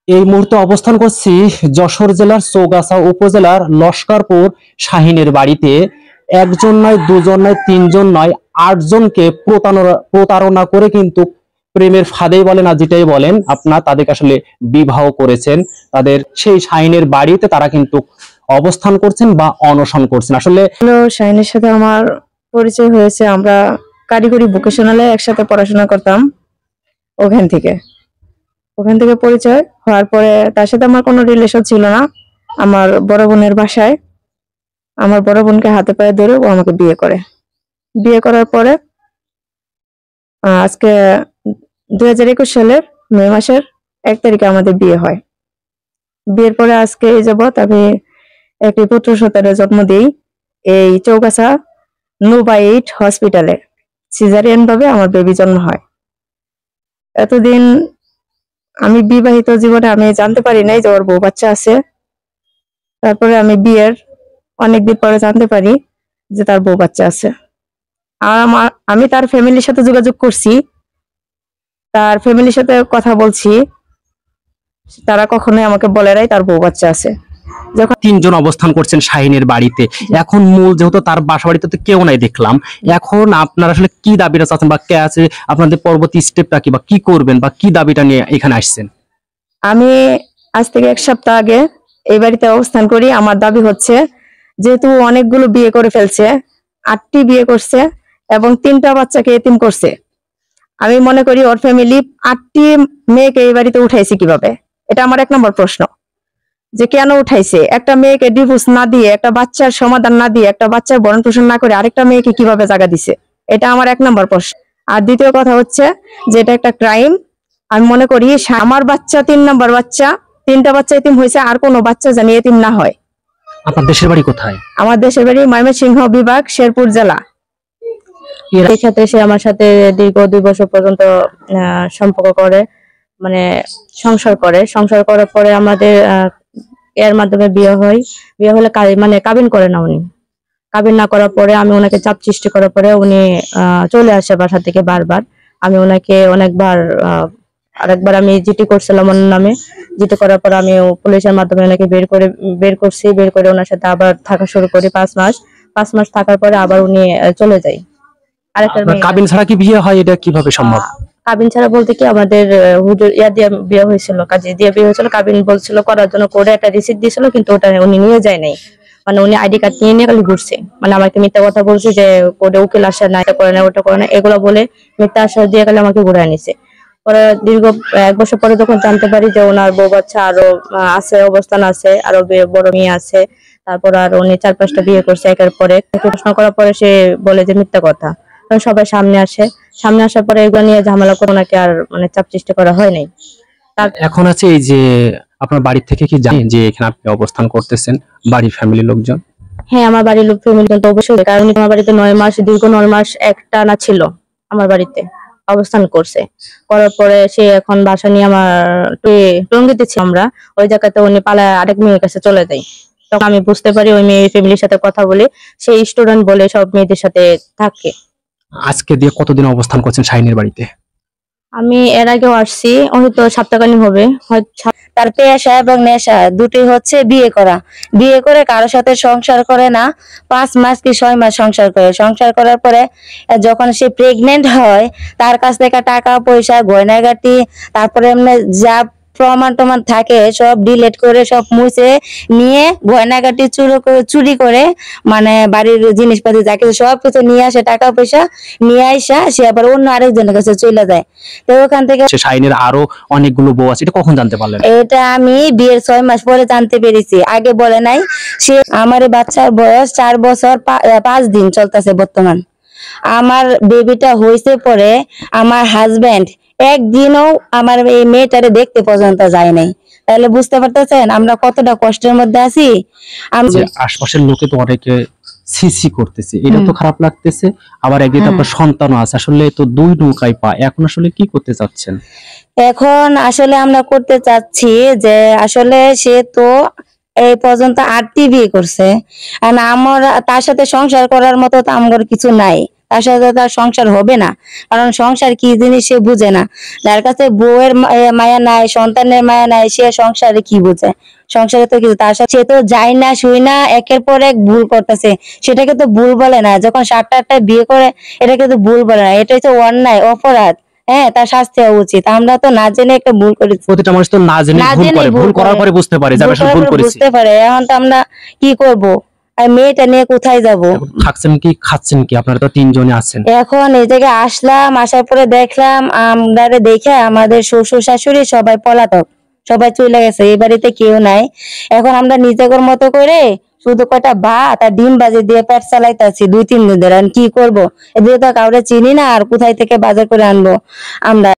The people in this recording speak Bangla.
এই মুহূর্তে অবস্থান করছি যশোর জেলার চৌগাছা উপজেলার লস্করপুর শাহিনের বাড়িতে। একজন নয়, দুজন নয়, তিনজন নয়, 8 জনকে প্রতারণা করে কিন্তু প্রেমের ফাঁদেই বলেন আর যেটাই বলেন আপনার, তাদেরকে আসলে বিবাহ করেছেন। তাদের সেই শাহিনের বাড়িতে তারা কিন্তু অবস্থান করছেন বা অনশন করছেন আসলে। হ্যালো, শাহিনের সাথে আমার পরিচয় হয়েছে, আমরা কারিগরি ভোকেশনালে একসাথে পড়াশোনা করতাম। ওখান থেকে পরিচয় হওয়ার পরে তার সাথে আমার কোনো রিলেশন ছিল না। আমার বড় বোনের বাসায় আমার বড় বোনকে হাতে পায়ে ধরে ও আমাকে বিয়ে করে। বিয়ে করার পরে আজকে 2021 সালের মে মাসের 1 তারিখে আমাদের বিয়ে হয়। বিয়ের পরে আজকে এই যাবৎ আমি একটি পুত্র সন্তানের জন্ম দিই এই চৌগাছা নুবাইট হসপিটালে। সিজারিয়ান ভাবে আমার বেবি জন্ম হয়। এতদিন আমি বিবাহিত জীবনে আমি জানতে পারি নাই যে ওর বউ বাচ্চা আছে। তারপরে আমি বিয়ের অনেকদিন পরে জানতে পারি যে তার বউ বাচ্চা আছে। আর আমি তার ফ্যামিলির সাথে যোগাযোগ করছি, তার ফ্যামিলির সাথে কথা বলছি, তারা কখনোই আমাকে বলে নাই তার বউ বাচ্চা আছে। যখন 3 জন অবস্থান করছেন শাহিনের বাড়িতে, এখন মূল যেহেতু তার বাসা বাড়িতে তো কেউ নাই দেখলাম, এখন আপনারা আসলে কি দাবিটা চাচ্ছেন বা কে আছে আপনাদের পরবর্তী স্টেপটা কি বা কি করবেন বা কি দাবিটা নিয়ে এখানে আসছেন? আমি আজ থেকে 1 সপ্তাহ আগে এই বাড়িতে অবস্থান করি। আমার দাবি হচ্ছে, যেহেতু অনেকগুলো বিয়ে করে ফেলছে, 8টি বিয়ে করছে এবং 3টা বাচ্চাকে এতিম করছে, আমি মনে করি ওর ফ্যামিলি 8টি মেয়েকে এই বাড়িতে উঠাইছে কিভাবে। এটা আমার 1 নম্বর প্রশ্ন, যে কেন উঠাইছে। একটা মেয়েকে ডিভোর্স না দিয়ে, একটা বাচ্চার সমাধান না দিয়ে, একটা বাচ্চার ভরণ পোষণ না করে আরেকটা মেয়েকে কিভাবে জায়গা দিছে, এটা আমার 1 নম্বর প্রশ্ন। আর দ্বিতীয় কথা হচ্ছে যে এটা একটা ক্রাইম। আমি মনে করি আমার বাচ্চা 3 নম্বর বাচ্চা, 3টা বাচ্চা এতিম হয়েছে, আর কোনো বাচ্চা জানি এতিম না হয়। আপনার দেশের বাড়ি কোথায়? আমার দেশের বাড়ি ময়মনসিংহ বিভাগ, শেরপুর জেলা। এর সাথে সে আমার সাথে দীর্ঘ 2 বছর পর্যন্ত সম্পর্ক করে, মানে সংসার করার পরে আমাদের এর মাধ্যমে বিয়ে হয়। বিয়ে হলে মানে কাবিন করে না উনি। কাবিন না করার পরে আমি ওনাকে চাপ সৃষ্টি করার পরে উনি চলে আসে বাসা থেকে বারবার। আমি ওনাকে অনেকবার আরেকবার আমি জিটি করছিলাম ওনার নামে। জিটি করার পর আমি পুলিশের মাধ্যমে ওনাকে বের করে ওনার সাথে আবার থাকা শুরু করি 5 মাস থাকার পরে আবার উনি চলে যায়। আরেকটা কাবিন ছাড়া কি বিয়ে হয়, এটা কিভাবে সম্ভব? কাবিন ছাড়া বলতে কি, আমাদের হুজুর দিয়ে বিয়ে হয়েছিল, কাজী দিয়ে বিয়ে হয়েছিল। কাবিন বলছিল করার জন্য, করে একটা রিসিপ্ট দিয়েছিল, কিন্তু ওটা উনি নিয়ে যায় নাই। মানে উনি আইডি কার্ড নিয়ে খালি ঘুরছে, মানে আমাকে মিথ্যা কথা বলছে যে কোর্টে উকিল আসে না, এটা করে না, ওটা করে না, এগুলো বলে মিথ্যা আশ্বাস দিয়ে গেলে আমাকে ঘুরে নিছে। পরে দীর্ঘ 1 বছর পরে যখন জানতে পারি যে ওনার বউ বাচ্চা আরো আছে, অবস্থান আছে, আরো বড় মেয়ে আছে, তারপর আর উনি 4-5টা বিয়ে করছে একের পরে। প্রশ্ন করার পরে সে বলে যে মিথ্যা কথা। সবাই সামনে আসার পরে এগুলো নিয়ে ঝামেলা করে ওনাকে আর মানে চাপ সৃষ্টি করা হয় নাই। এখন আছে এই যে আপনার বাড়ি থেকে কি জানেন যে এখানে আপনি অবস্থান করতেছেন, বাড়ির ফ্যামিলির লোকজন? হ্যাঁ, আমার বাড়ির লোক ফ্যামিলি কিন্তু অবশ্যই, কারণ আমার বাড়িতে 9 মাস, দীর্ঘ 9 মাস একটানা ছিল আমার বাড়িতে অবস্থান করছে। করার পরে সে এখন বাসা নিয়ে আমার টঙ্গিতে ছিল আমরা, ওই জায়গাতে উনি পালায় আরেক মেয়ের কাছে চলে যায়। তখন আমি বুঝতে পারি ওই মেয়ের ফ্যামিলির সাথে কথা বলে, সেই স্টুডেন্ট বলে সব মেয়েদের সাথে থাকে। আজকে দিয়ে কতদিন অবস্থান করছেন শাহিনের বাড়িতে? আমি এর আগেও আসছি, হয়তো সপ্তাহকালীন হবে। তার পেশা এবং নেশা দুটি হচ্ছে বিয়ে করা। বিয়ে করে কারোর সাথে সংসার করে না, 5 মাস কি 6 মাস সংসার করার পরে যখন সে প্রেগনেন্ট হয়, তার কাছ থেকে টাকা পয়সা গয়নাগাটি, তারপরে এমনি যা প্রমাণ টমান থাকে সব ডিলিট করে, সব মুছে নিয়ে, গয়নাগাটি চুরি করে, মানে বাড়ির জিনিসপাতি যা কিছু সব কিছু নিয়ে আসে, টাকা পয়সা নিয়ে আসা সে আবার অন্য আরেকজনের কাছে চলে যায়। তো ওখান থেকে শাহিনের আরো অনেকগুলো বউ আছে, এটা কখন জানতে পারলেন? এটা আমি বিয়ের 6 মাস পরে জানতে পেরেছি, আগে বলে নাই। সে আমার বাচ্চার বয়স 4 বছর 5 দিন চলতেছে বর্তমান। আমার বেবিটা হয়েছে পরে আমার হাজবেন্ড একদিনও আমার এই মেয়েটারে দেখতে পর্যন্ত যায় নাই। তাহলে বুঝতে পারতেছেন আমরা কতটা কষ্টের মধ্যে আছি। আশপাশের লোকে তো অনেকে সিসি করতেছে, এটা তো খারাপ লাগতেছে। আবার একদিকে আপনার সন্তানও আছে, আসলে তো 2 নৌকায় পা। এখন আসলে কি করতে চাচ্ছেন? এখন আসলে আমরা করতে চাচ্ছি যে, আসলে সে তো এই পর্যন্ত 8টি বিয়ে করছে, আর আমার তার সাথে সংসার করার মতো তো আমার কিছু নাই। তার সাথে তার সংসার হবে না, কারণ সংসার কি জিনিস সে বুঝে না। যার কাছে বউয়ের মায়া নাই, সন্তানের মায়া নাই, সে সংসারে কি বুঝে? সংসারে তো কিছু, তার সাথে সে তো যায় না শুই না, একের পর এক ভুল করতেছে, সেটাকে তো ভুল বলে না। যখন 7টা 8টায় বিয়ে করে এটাকে তো ভুল বলে না, এটা হচ্ছে অন্যায়, অপরাধ। হ্যাঁ, তার শাস্তি হওয়া উচিত। আমরা তো না জেনে একটা ভুল করেছি। প্রতিটা মানুষ তো না জেনে না ভুল জেনেই করে, ভুল ভুল করার করে। পরে বুঝতে পারে যে আমি আসলে ভুল করেছি। বুঝতে পারে, এখন তো আমরা কি করব? আর মেয়েটা নিয়ে কোথায় যাব? এখন থাকছেন কি, খাচ্ছেন কি? আপনারা তো 3 জনই আছেন। এখন এই জায়গায় আসলাম, আসার পরে দেখলাম আমরা দেখে আমাদের শ্বশুর শাশুড়ি সবাই পলাতক, সবাই চলে গেছে, এই বাড়িতে কেউ নাই। এখন আমরা নিজেদের মতো করে শুধু কয়টা ভাত আর ডিম বাজি দিয়ে পেট চালাইতেছি 2-3 দিন ধরে। কি করব? এদিকে তো কাউরে চিনি না, আর কোথায় থেকে বাজার করে আনবো আমরা।